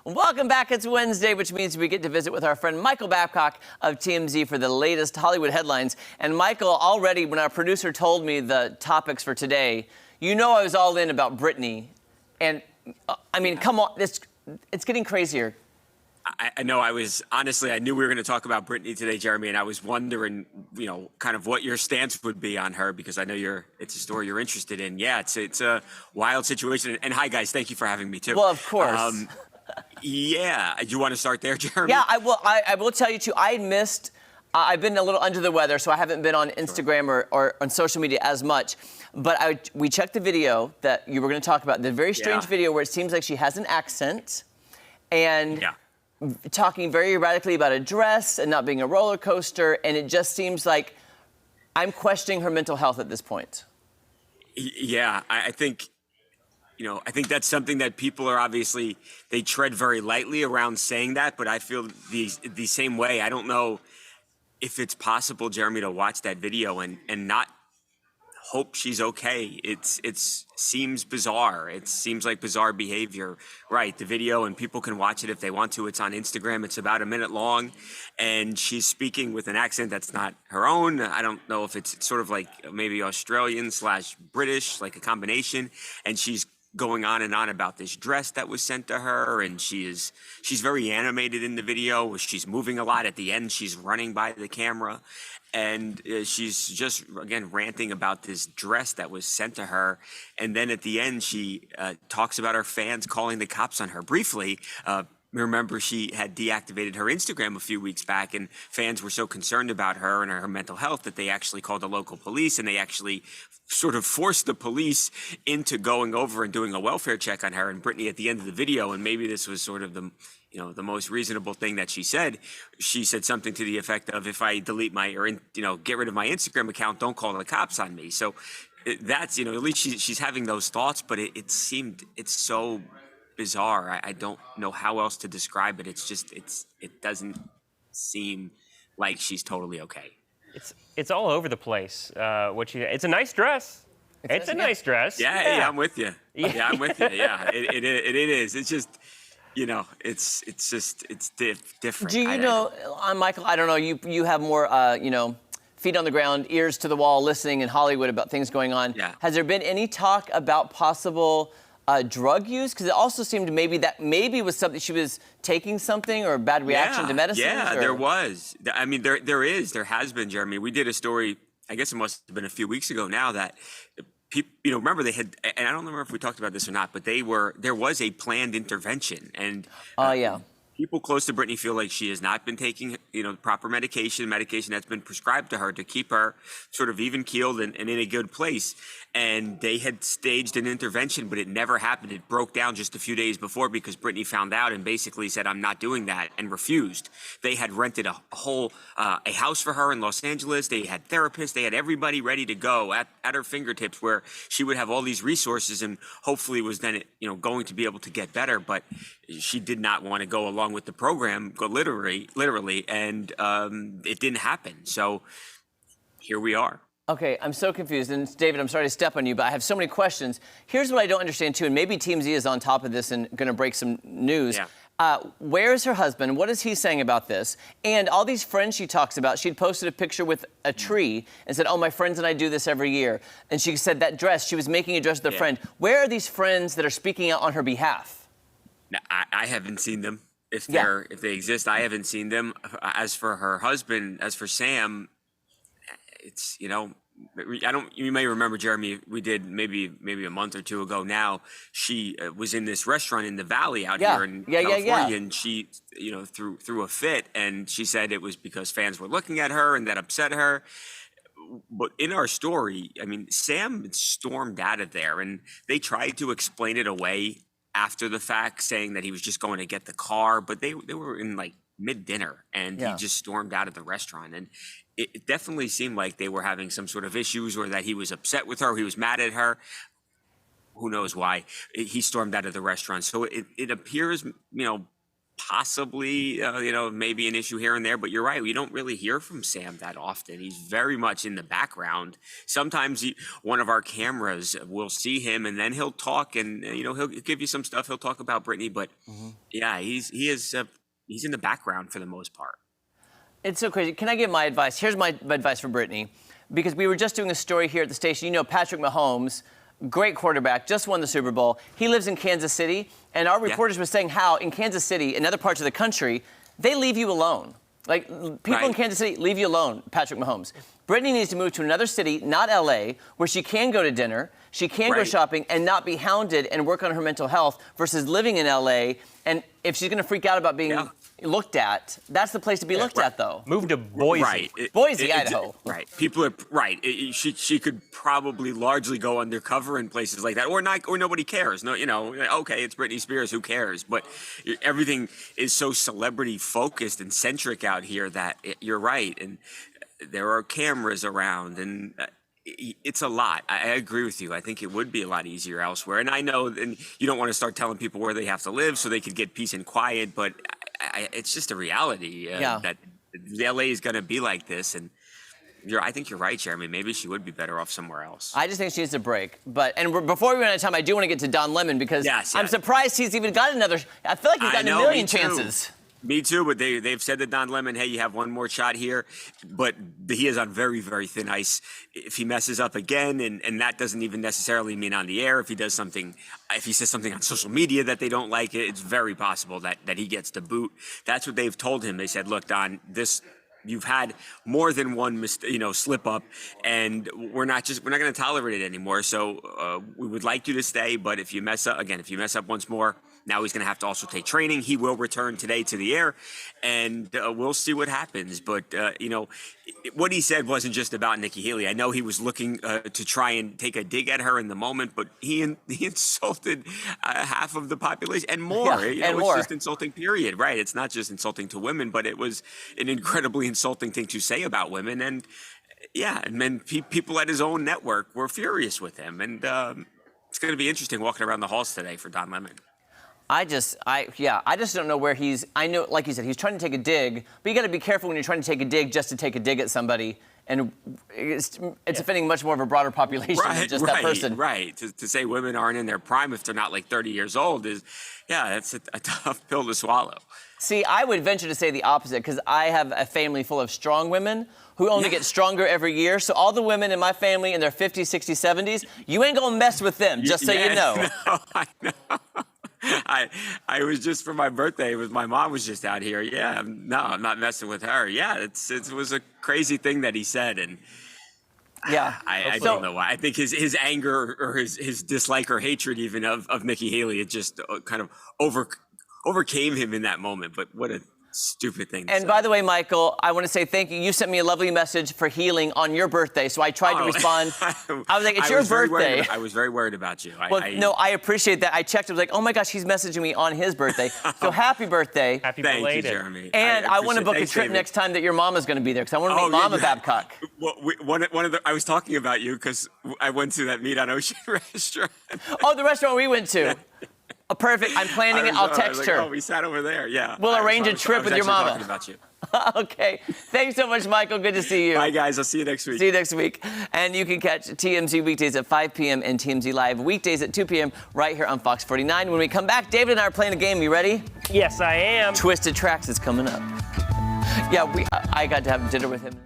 Welcome back. It's Wednesday, which means we get to visit with our friend Michael Babcock of TMZ for the latest Hollywood headlines. And Michael, already when our producer told me the topics for today, you know I was all in about Britney. And I mean, come on, it's getting crazier. I know honestly, I knew we were going to talk about Britney today, Jeremy, and I was wondering, kind of what your stance would be on her, because I know it's a story you're interested in. Yeah, it's a wild situation. And hi, guys, thank you for having me too. Well, of course. Yeah, you want to start there, Jeremy? Yeah, I will. I will tell you too. I've been a little under the weather, so I haven't been on Instagram or on social media as much. But we checked the video that you were going to talk about, the very strange video where it seems like she has an accent and talking very erratically about a dress and not being a roller coaster. And it just seems like I'm questioning her mental health at this point. Yeah, I think, I think that's something that people are obviously, they tread very lightly around saying that, but I feel the same way. I don't know if it's possible, Jeremy, to watch that video and not hope she's okay. It seems bizarre. It seems like bizarre behavior. Right, the video, and people can watch it if they want to. It's on Instagram. It's about a minute long, and she's speaking with an accent that's not her own. I don't know if it's sort of like maybe Australian/British, like a combination, and she's going on and on about this dress that was sent to her, and she's very animated in the video. She's moving a lot. At the end, she's running by the camera, and she's just, again, ranting about this dress that was sent to her. And then at the end, she talks about her fans calling the cops on her. Briefly, remember, she had deactivated her Instagram a few weeks back, and fans were so concerned about her and her mental health that they actually called the local police, and they actually sort of forced the police into going over and doing a welfare check on her and Britney at the end of the video. And maybe this was sort of the most reasonable thing that she said. She said something to the effect of, if I delete get rid of my Instagram account, don't call the cops on me. So that's, at least she's having those thoughts, but it's so bizarre. I don't know how else to describe it. It doesn't seem like she's totally okay. It's all over the place. It's a nice dress. It's a nice dress. Yeah, I'm with you. Yeah, I'm with you. Yeah, it is. It's just, it's different. Do you know, Michael? I don't know. You have more, feet on the ground, ears to the wall, listening in Hollywood about things going on. Yeah. Has there been any talk about possible drug use? Because it also seemed maybe was something, she was taking something, or a bad reaction to medicine. Yeah, there was. I mean, there has been, Jeremy. We did a story, I guess it must have been a few weeks ago now, that people, remember they had, and I don't remember if we talked about this or not, but there was a planned intervention, and people close to Britney feel like she has not been taking, proper medication that's been prescribed to her to keep her sort of even keeled and in a good place. And they had staged an intervention, but it never happened. It broke down just a few days before because Britney found out and basically said, I'm not doing that, and refused. They had rented a whole a house for her in Los Angeles. They had therapists. They had everybody ready to go at her fingertips, where she would have all these resources and hopefully was then, going to be able to get better. But she did not want to go along with the program, literally, and it didn't happen. So here we are. Okay, I'm so confused. And David, I'm sorry to step on you, but I have so many questions. Here's what I don't understand too, and maybe TMZ is on top of this and going to break some news. Yeah. Where is her husband? What is he saying about this? And all these friends she talks about, she'd posted a picture with a tree and said, oh, my friends and I do this every year. And she said that dress, she was making a dress with a friend. Where are these friends that are speaking out on her behalf? Now, I haven't seen them. If they exist, I haven't seen them. As for her husband, as for Sam, it's, you may remember, Jeremy, we did maybe a month or two ago now, she was in this restaurant in the Valley out here in California, and she, threw a fit, and she said it was because fans were looking at her and that upset her. But in our story, I mean, Sam stormed out of there, and they tried to explain it away after the fact, saying that he was just going to get the car, but they were in like mid-dinner, and he just stormed out of the restaurant. And it definitely seemed like they were having some sort of issues, or that he was upset with her, he was mad at her. Who knows why he stormed out of the restaurant. So it appears, possibly, maybe an issue here and there. But you're right. We don't really hear from Sam that often. He's very much in the background. Sometimes one of our cameras will see him, and then he'll talk, and he'll give you some stuff. He'll talk about Britney, but yeah, he's in the background for the most part. It's so crazy. Can I give my advice? Here's my advice for Britney, because we were just doing a story here at the station. Patrick Mahomes, great quarterback, just won the Super Bowl. He lives in Kansas City, and our reporters were saying how in Kansas City and other parts of the country, they leave you alone. Like, people in Kansas City leave you alone, Patrick Mahomes. Britney needs to move to another city, not L.A., where she can go to dinner, she can go shopping, and not be hounded and work on her mental health versus living in L.A. And if she's going to freak out about being looked at, that's the place to be looked at, though. Move to Boise. Right. Boise, Idaho. Right. People are right. She could probably largely go undercover in places like that, or not, or nobody cares. No, okay, it's Britney Spears. Who cares? But everything is so celebrity focused and centric out here that you're right. And there are cameras around, and it's a lot. I agree with you. I think it would be a lot easier elsewhere. And I know, and you don't want to start telling people where they have to live so they could get peace and quiet, but it's just a reality that LA is going to be like this. And I think you're right, Jeremy. Maybe she would be better off somewhere else. I just think she needs a break. Before we run out of time, I do want to get to Don Lemon, because I'm surprised he's even got another. I feel like he's gotten a million chances. Me too, but they've said to Don Lemon, hey, you have one more shot here, but he is on very, very thin ice. If he messes up again, and that doesn't even necessarily mean on the air, if he says something on social media that they don't like, it's very possible that he gets the boot. That's what they've told him. They said, look, Don, you've had more than one slip up, and we're not going to tolerate it anymore. So we would like you to stay, but if you mess up once more, now he's going to have to also take training. He will return today to the air, and we'll see what happens. But, what he said wasn't just about Nikki Haley. I know he was looking to try and take a dig at her in the moment, but he insulted half of the population and more. And more. It's just insulting, period. Right. It's not just insulting to women, but it was an incredibly insulting thing to say about women. And, and then people at his own network were furious with him. And it's going to be interesting walking around the halls today for Don Lemon. I just don't know where he's. I know, like you said, he's trying to take a dig, but you got to be careful when you're trying to take a dig just to take a dig at somebody, and it's offending much more of a broader population than just that person. Right. To say women aren't in their prime if they're not like 30 years old that's a tough pill to swallow. See, I would venture to say the opposite, because I have a family full of strong women who only get stronger every year. So all the women in my family in their 50s, 60s, 70s, you ain't gonna mess with them, just so you know. No, I know. I was just for my birthday. My mom was just out here. Yeah, no, I'm not messing with her. Yeah, it was a crazy thing that he said, and I don't know why. I think his anger or his dislike or hatred even of Nikki Haley, it just kind of overcame him in that moment. But what a stupid thing to say. And by the way, Michael, I want to say thank you. You sent me a lovely message for healing on your birthday, so I tried to respond. I was like, it's your birthday. I was very worried about you. No, I appreciate that. I checked. I was like, oh my gosh, he's messaging me on his birthday. So happy birthday. Happy belated. Thank you, Jeremy. And I want to book a trip next time that your mama's going to be there, because I want to meet Mama Babcock. Well, I was talking about you because I went to that Meat on Ocean restaurant. Oh, the restaurant we went to. Oh, perfect. I'm planning it. I'll text her. Oh, we sat over there. Yeah. We'll arrange a trip with your mama. Talking about you. Okay. Thanks so much, Michael. Good to see you. Bye, guys. I'll see you next week. See you next week. And you can catch TMZ weekdays at 5 p.m. and TMZ Live weekdays at 2 p.m. right here on Fox 49. When we come back, David and I are playing a game. You ready? Yes, I am. Twisted Tracks is coming up. Yeah, I got to have dinner with him.